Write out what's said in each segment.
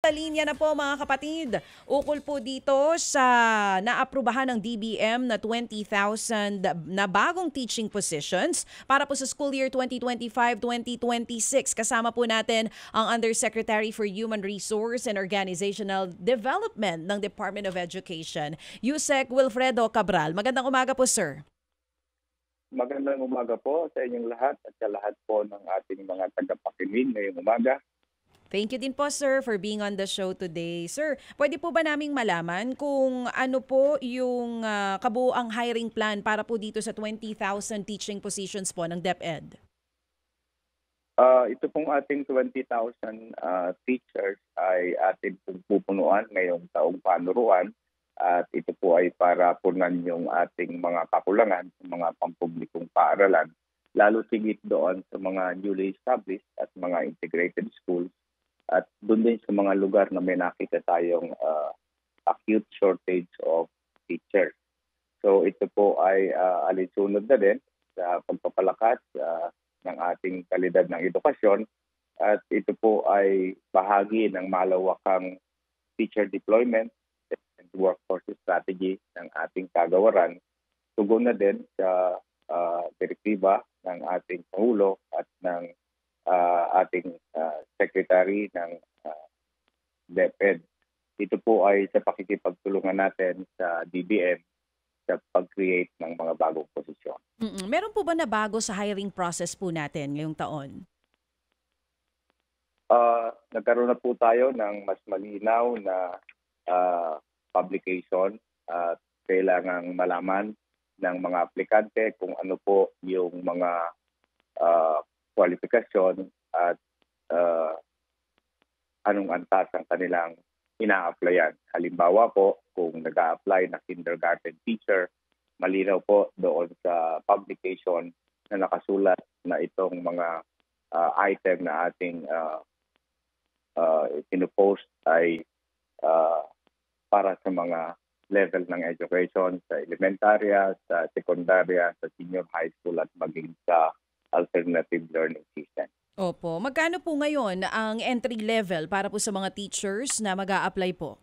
Nasa linya na po mga kapatid. Ukol po dito sa naaprubahan ng DBM na 20,000 na bagong teaching positions para po sa school year 2025-2026. Kasama po natin ang Undersecretary for Human Resource and Organizational Development ng Department of Education, Yusek Wilfredo Cabral. Magandang umaga po, sir. Magandang umaga po sa inyong lahat at sa lahat po ng ating mga tagapakinig ngayong umaga. Thank you din po, sir, for being on the show today. Sir, pwede po ba naming malaman kung ano po yung kabuuang hiring plan para po dito sa 20,000 teaching positions po ng DepEd? Ito pong ating 20,000 teachers ay ating pupunuan ngayong taong panuruan at ito po ay para punan yung ating mga kakulangan sa mga pampublikong paaralan, lalo tigit doon sa mga newly established at mga integrated schools. At doon din sa mga lugar na may nakita tayong acute shortage of teachers. So ito po ay alinsunod na din sa pagpapalakas ng ating kalidad ng edukasyon. At ito po ay bahagi ng malawakang teacher deployment and workforce strategy ng ating kagawaran. Tugon na din sa direktiba ng ating Pangulo at ng ating Secretary ng DepEd. Ito po ay sa pakikipagtulungan natin sa DBM sa pag-create ng mga bagong posisyon. Meron po ba na bago sa hiring process po natin ngayong taon? Nagkaroon na po tayo ng mas malinaw na publication at kailangang malaman ng mga aplikante kung ano po yung mga kwalifikasyon at anong antas ang kanilang ina-applyan. Halimbawa po, kung nag-a-apply na kindergarten teacher, malinaw po doon sa publication na nakasulat na itong mga item na ating pinupost ay para sa mga level ng education sa elementarya, sa sekundarya, sa senior high school at maging sa alternative learning system. Opo. Magkano po ngayon ang entry level para po sa mga teachers na mag-a-apply po?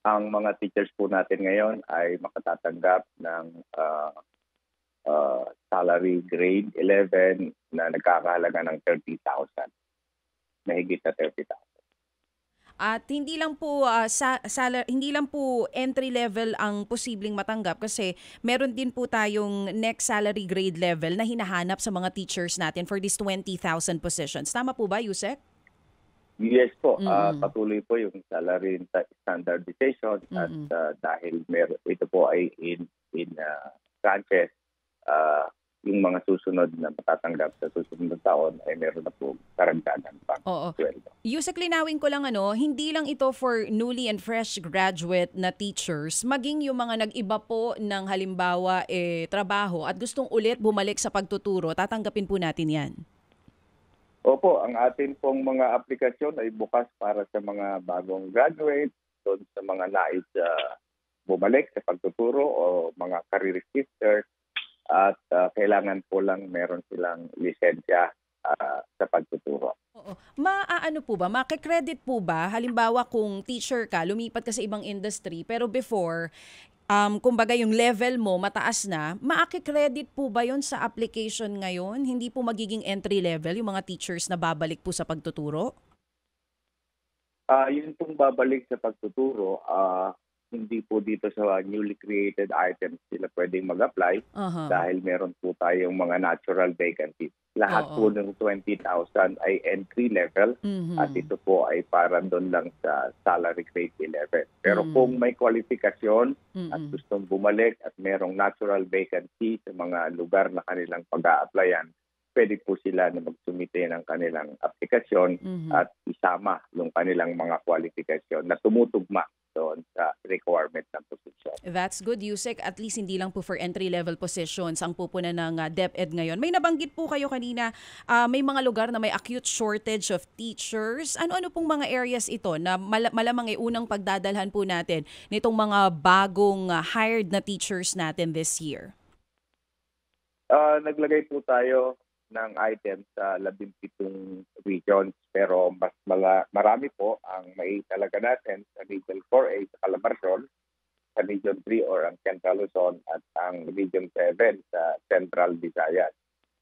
Ang mga teachers po natin ngayon ay makatatanggap ng salary grade 11 na nagkakahalaga ng 30,000. Mahigit na 30,000. At hindi lang po hindi lang po entry level ang posibleng matanggap kasi meron din po tayong next salary grade level na hinahanap sa mga teachers natin for these 20,000 positions. Tama po ba, Yusek? Yes po. Patuloy po yung salary standardization at dahil ito po ay in tranches, yung mga susunod na matatanggap sa susunod na taon ay meron na po karagdagan pang sweldo. Yusek, linawin ko lang hindi lang ito for newly and fresh graduate na teachers, maging yung mga nag-iba po ng halimbawa trabaho at gustong ulit bumalik sa pagtuturo, tatanggapin po natin yan. Opo, ang atin pong mga aplikasyon ay bukas para sa mga bagong graduate, doon sa mga nais bumalik sa pagtuturo o mga career shifters. At kailangan po lang meron silang lisensya sa pagtuturo. Oo. Maaano po ba, makikredit po ba, halimbawa kung teacher ka, lumipat ka sa ibang industry, pero before, kumbaga yung level mo mataas na, makikredit po ba yon sa application ngayon? Hindi po magiging entry level yung mga teachers na babalik po sa pagtuturo? Yun pong babalik sa pagtuturo, hindi po dito sa newly created items sila pwedeng mag-apply dahil meron po tayong mga natural vacancies. Lahat po ng 20,000 ay entry level at ito po ay para doon lang sa salary grade 11. Pero kung may kwalifikasyon at gustong bumalik at merong natural vacancy sa mga lugar na kanilang pag-a-applyan, pwede po sila na magsumite ng kanilang aplikasyon at isama yung kanilang mga kwalifikasyon na tumutugma doon sa requirement ng position. That's good, Yusek. At least hindi lang po for entry-level positions ang pupunan ng DepEd ngayon. May nabanggit po kayo kanina, may mga lugar na may acute shortage of teachers. Ano-ano pong mga areas ito na malamang ay unang pagdadalhan po natin nitong mga bagong hired na teachers natin this year? Naglagay po tayo ng items sa 17 regions. Pero mas marami po ang maitalaga natin sa Region 4A sa Calabarzon, sa Region 3 or ang Central Luzon at ang Region 7 sa Central Visayas.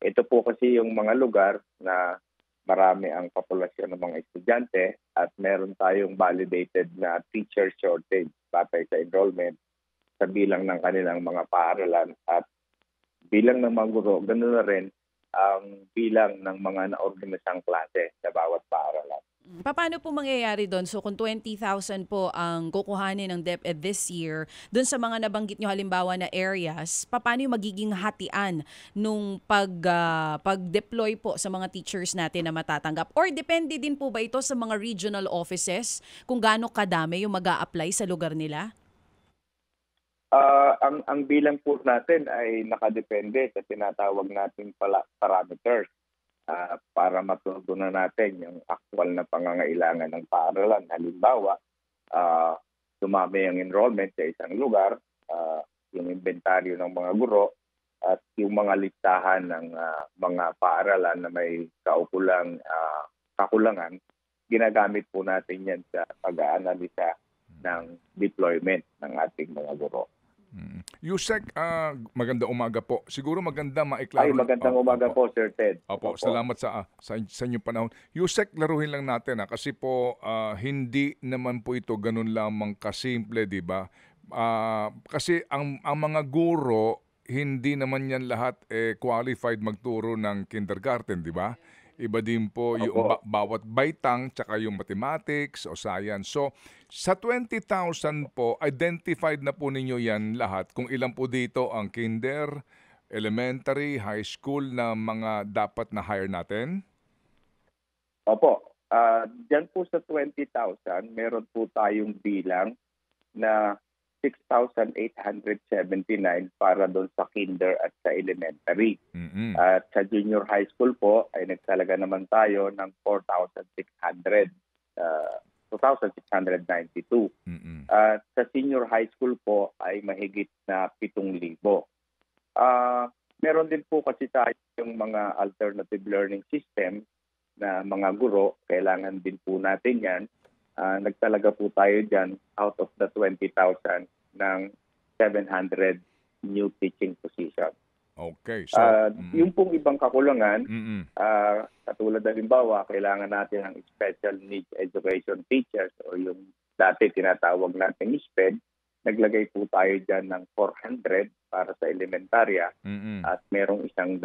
Ito po kasi yung mga lugar na marami ang populasyon ng mga estudyante at meron tayong validated na teacher shortage batay sa enrollment sa bilang ng kanilang mga paaralan at bilang ng mga guro, ganoon na rin ang bilang ng mga naorganisang klase sa bawat paaralan. Paano po mangyayari doon? So kung 20,000 po ang kukuhanin ng DepEd this year, doon sa mga nabanggit nyo halimbawa na areas, paano yung magiging hatian nung pag-deploy po sa mga teachers natin na matatanggap? Or depende din po ba ito sa mga regional offices kung gaano kadami yung mag-a-apply sa lugar nila? Ang bilang po natin ay nakadepende sa tinatawag nating parameters para matutunan natin yung actual na pangangailangan ng paaralan. Halimbawa, dumami ang enrollment sa isang lugar, yung inventaryo ng mga guro, at yung mga listahan ng mga paaralan na may kakulangan, ginagamit po natin yan sa pag-aanalisa ng deployment ng ating mga guro. Yusek, magandang umaga po. Siguro maganda maiklaro. Magandang umaga po, Sir Ted. Opo, salamat sa inyong panahon. Yusek, laruhin lang natin kasi po hindi naman po ito ganun lamang kasimple, di ba? Kasi ang mga guro, hindi naman yan lahat qualified magturo ng kindergarten, di ba? Iba din po yung bawat baitang tsaka yung mathematics o science. So, sa 20,000 po, identified na po ninyo yan lahat kung ilan po dito ang kinder, elementary, high school na mga dapat na hire natin? Opo. Diyan po sa 20,000, meron po tayong bilang na 6,879 para doon sa kinder at sa elementary. At sa junior high school po ay nagsalaga naman tayo ng 4,600, 2,692. At sa senior high school po ay mahigit na 7,000. Meron din po kasi tayo yung mga alternative learning system na mga guro, kailangan din po natin yan. Nagtalaga po tayo dyan out of the 20,000 ng 700 new teaching positions. Okay. So, yung pong ibang kakulangan, katulad ng halimbawa, kailangan natin ng special needs education teachers o yung dati tinatawag natin SPED, naglagay po tayo dyan ng 400 para sa elementarya at merong 100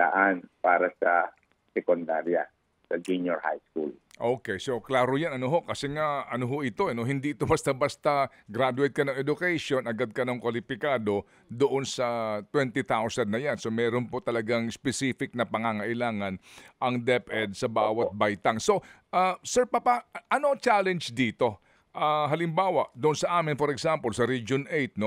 para sa sekundarya, sa junior high school. Okay, so klaro yan kasi nga ito hindi ito basta-basta graduate ka ng education, agad ka ng kwalipikado doon sa 20,000 na yan. So meron po talagang specific na pangangailangan ang DepEd sa bawat baitang. So Sir Papa, ano challenge dito? Halimbawa, doon sa amin for example sa Region 8,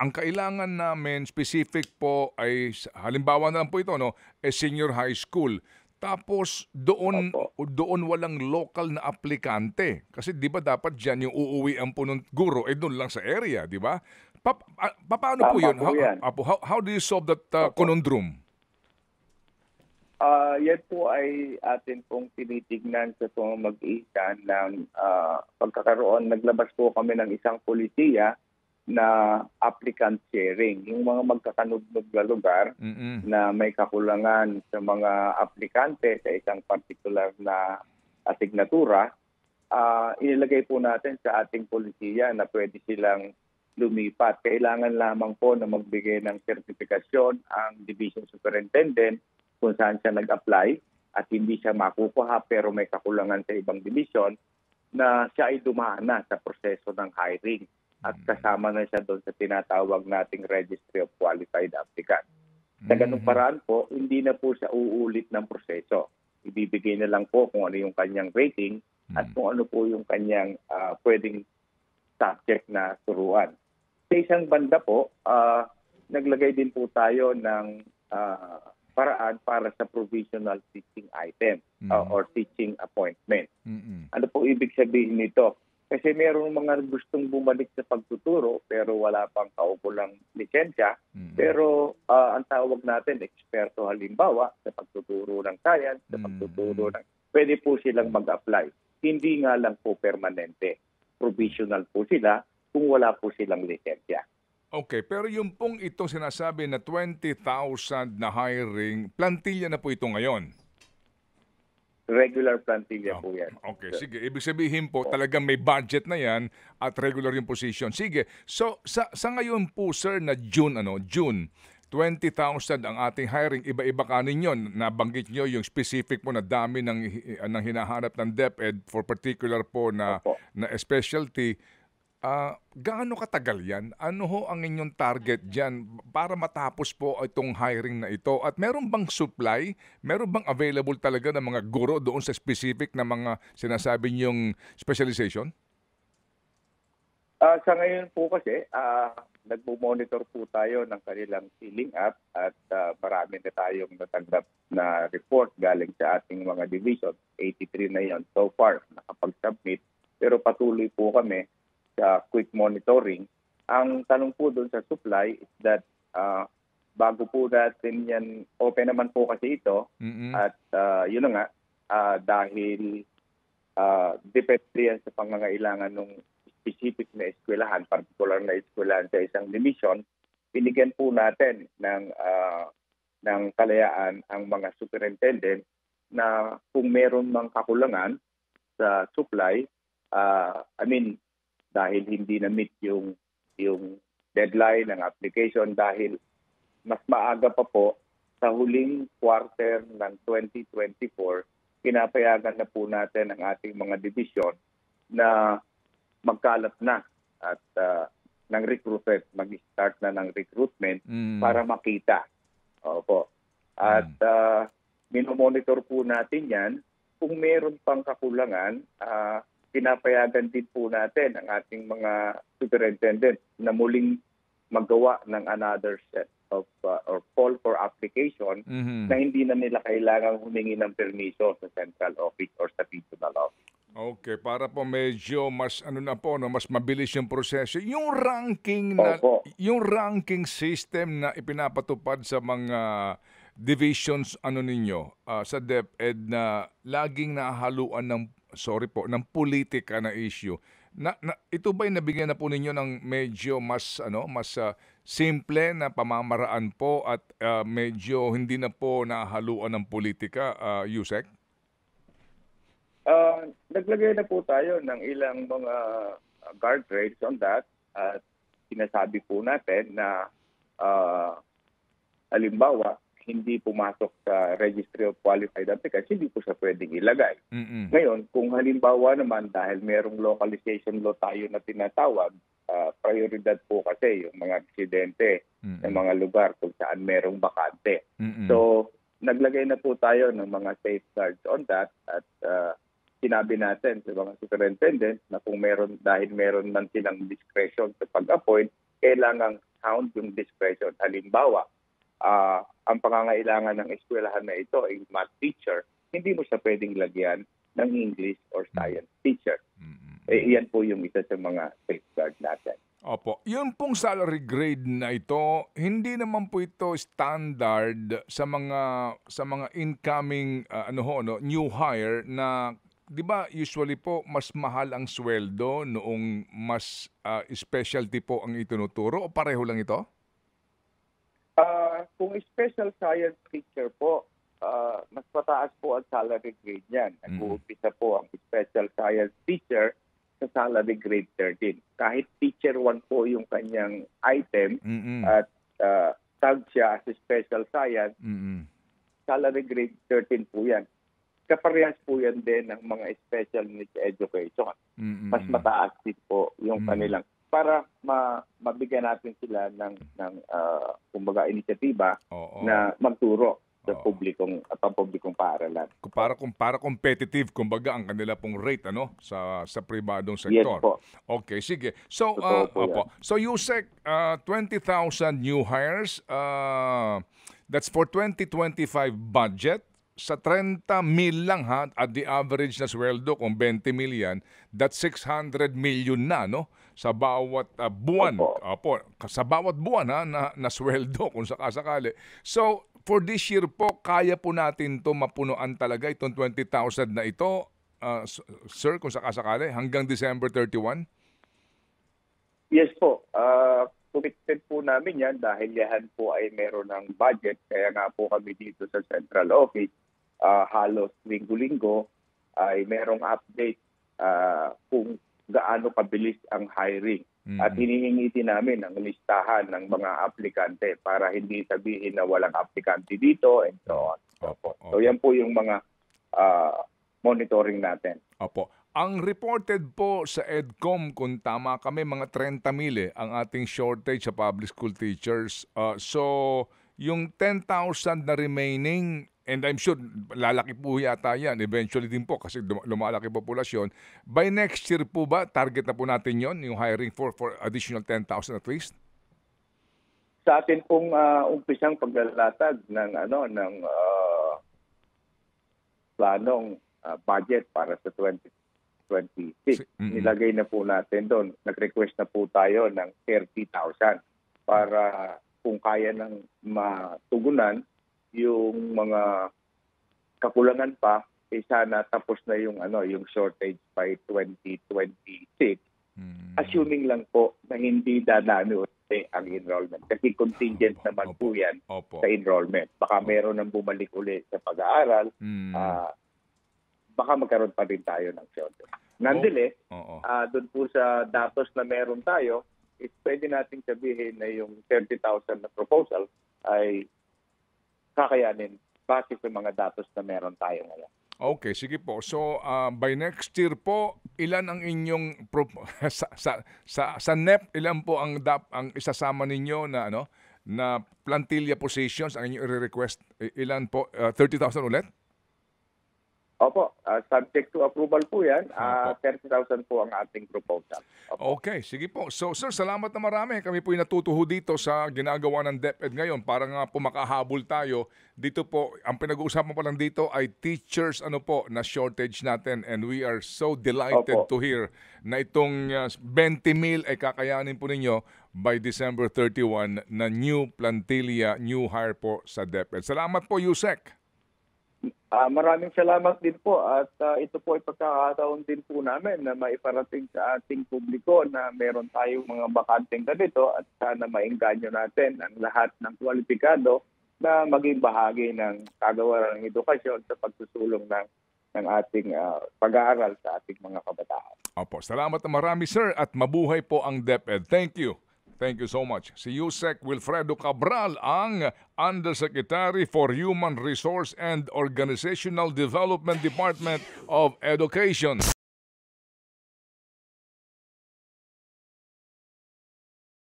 ang kailangan namin specific po ay halimbawa na lang po ito senior high school. Tapos doon walang local na aplikante. Kasi 'di ba dapat diyan yung uuwian po ng guro doon lang sa area, 'di ba? Paano po 'yun? How do you solve that conundrum? Yan po ay atin pong tinitignan sa pamamagitan ng pagkakaroon. Naglabas po kami ng isang polisiya na applicant sharing. Yung mga magkakanudnog na lugar na may kakulangan sa mga aplikante sa isang particular na asignatura, inilagay po natin sa ating polisiya na pwede silang lumipat. Kailangan lamang po na magbigay ng sertifikasyon ang division superintendent kung saan siya nag-apply at hindi siya makukuha pero may kakulangan sa ibang division na siya ay dumaan na sa proseso ng hiring at kasama na siya doon sa tinatawag nating Registry of Qualified Applicants. Sa ganung paraan po, hindi na po siya uulit ng proseso. Ibibigay na lang po kung ano yung kanyang rating at kung ano po yung kanyang pwedeng subject na turuan. Sa isang banda po, naglagay din po tayo ng paraan para sa provisional teaching item or teaching appointment. Ano po ibig sabihin nito? Kasi mayroong mga gustong bumalik sa pagtuturo pero wala pang kaukulang lisensya. Pero ang tawag natin, eksperto halimbawa sa pagtuturo ng science, sa pagtuturo ng... Pwede po silang mag-apply. Hindi nga lang po permanente. Provisional po sila kung wala po silang lisensya. Okay, pero yung pong itong sinasabi na 20,000 na hiring, plantilla na po ito ngayon. Regular plantilla po yan. Okay, sige. Ibig sabihin po, talagang may budget na yan at regular yung position. Sige. So, sa ngayon po, sir, na June, June, 20,000 ang ating hiring. Iba-iba kanin yun. Nabanggit nyo yung specific po na dami ng hinahanap ng DepEd for particular po na specialty. Gaano katagal yan? Ano ho ang inyong target dyan para matapos po itong hiring na ito? At meron bang supply? Meron bang available talaga ng mga guro doon sa specific na mga sinasabi niyong specialization? Sa ngayon po kasi, nagmo-monitor po tayo ng kanilang filling up at marami na tayong natanggap na report galing sa ating mga division. 83 na yon so far nakapag-submit. Pero patuloy po kami sa quick monitoring. Ang tanong po doon sa supply is that bago po natin yan, open naman po kasi ito at yun na nga, dahil depende yan sa pangangailangan ng specific na eskwelahan, particular na eskwelahan sa isang division, binigyan po natin ng kalayaan ang mga superintendent na kung meron mang kakulangan sa supply, dahil hindi na-meet yung deadline ng application dahil mas maaga pa po sa huling quarter ng 2024, pinapayagan na po natin ang ating mga division na magkalat na at mag-start na ng recruitment para makita. Opo. At minomonitor po natin yan. Kung meron pang kakulangan, pinapayagan din po natin ang ating mga superintendent na muling magawa ng another set of or call for application na hindi na nila kailangang humingi ng permiso sa central office or sa regional office. Okay, para po medyo mas mas mabilis yung proseso. Yung ranking system na ipinapatupad sa mga divisions ninyo sa DepEd na laging nahahaluan ng politika na issue. Ito ba'y nabigyan na po ninyo ng medyo mas simple na pamamaraan po at medyo hindi na po nahahaluan ng politika, Yusek? Naglagay na po tayo ng ilang mga guardrails on that at sinasabi po natin na halimbawa hindi pumasok sa Registry of Qualified Applicants, hindi po siya pwedeng ilagay. Ngayon, kung halimbawa naman dahil merong localization law tayo na tinatawag, prioridad po kasi yung mga residente ng mga lugar kung saan merong bakante. So, naglagay na po tayo ng mga safeguards on that at sinabi natin sa mga superintendent na kung dahil meron man silang discretion sa pag-appoint, kailangang sound yung discretion. Halimbawa, ang pangangailangan ng eskwelahan na ito ay math teacher, hindi mo siya pwedeng lagyan ng English or science teacher. Iyan po yung isa sa mga safeguard natin. Opo. Yung pong salary grade na ito, hindi naman po ito standard sa mga incoming new hire na 'di ba usually po mas mahal ang sweldo noong mas specialty po ang itinuturo o pareho lang ito? Kung special science teacher po, mas mataas po ang salary grade niyan. Nag-uumpisa po ang special science teacher sa salary grade 13. Kahit teacher 1 po yung kanyang item at tag siya as special science, salary grade 13 po yan. Kaparehas po yan din ng mga special needs education. Mas mataas din po yung kanilang para mabigyan natin sila ng kumbaga inisyatiba na magturo sa publikong paaralan. Para competitive kumbaga ang kanila pong rate sa pribadong sektor. Yes po. Okay, sige. So So Yusek, 20,000 new hires, that's for 2025 budget. sa 30 mil lang ha, at the average na sweldo, kung 20 mil yan, that's 600 million na, no? Sa bawat buwan. Opo, sa bawat buwan ha, na sweldo kung sakasakali. So, for this year po, kaya po natin to mapunuan talaga itong 20,000 na ito, sir, kung sakasakali, hanggang December 31? Yes po. Committed po namin yan dahil yan po ay meron ng budget. Kaya nga po kami dito sa Central Office, halos linggo-linggo ay merong update kung gaano kabilis ang hiring. At hinihingi din namin ang listahan ng mga aplikante para hindi sabihin na walang aplikante dito and so on. So yan po yung mga monitoring natin. Opo. Ang reported po sa EDCOM, kung tama kami, mga 30 mil ang ating shortage sa public school teachers. So, yung 10,000 na remaining, and I'm sure lalaki po yata yan eventually din po kasi lumalaki populasyon. By next year po ba, target na po natin yon yung hiring for additional 10,000 at least? Sa atin pong umpisang paglalatag ng planong budget para sa 2026. Nilagay na po natin doon. Nag-request na po tayo ng 30,000 para kung kaya nang matugunan yung mga kakulangan pa, sana tapos na yung shortage by 2026. Assuming lang po na hindi dadami ulit ang enrollment. Kasi contingent naman po yan sa enrollment. Baka meron nang bumalik ulit sa pag-aaral. Baka magkaroon pa rin tayo ng shortage. Nonetheless, doon po sa datos na meron tayo, pwede nating sabihin na yung 30,000 na proposal ay kakayanin base sa mga datos na meron tayo ngayon. Okay, sige po. So, by next year po, ilan ang inyong sa NEP, ilan po ang isasama ninyo na na plantilla positions ang inyong i-request? Ilan po? 30,000 ulit? Opo, subject to approval po yan. 30,000 po ang ating proposal. Opo. Okay, sige po. So sir, salamat na marami. Kami po natutuho dito sa ginagawa ng DepEd ngayon para nga po makahabol tayo. Dito po, ang pinag-uusapan pa lang dito ay teachers na shortage natin, and we are so delighted to hear na itong 20 mil ay kakayanin po ninyo by December 31 na new plantilla, new hire po sa DepEd. Salamat po, Yusek. Maraming salamat din po at ito po ay pagkakataon din po namin na maiparating sa ating publiko na meron tayong mga bakanteng ganito at sana maengganyo natin ang lahat ng kwalipikado na maging bahagi ng kagawaran ng edukasyon sa pagsusulong ng ating pag-aaral sa ating mga kabataan. Opo, salamat na marami sir at mabuhay po ang DepEd. Thank you. Thank you so much. Si Yusek Wilfredo Cabral, ang Undersecretary for Human Resource and Organizational Development Department of Education.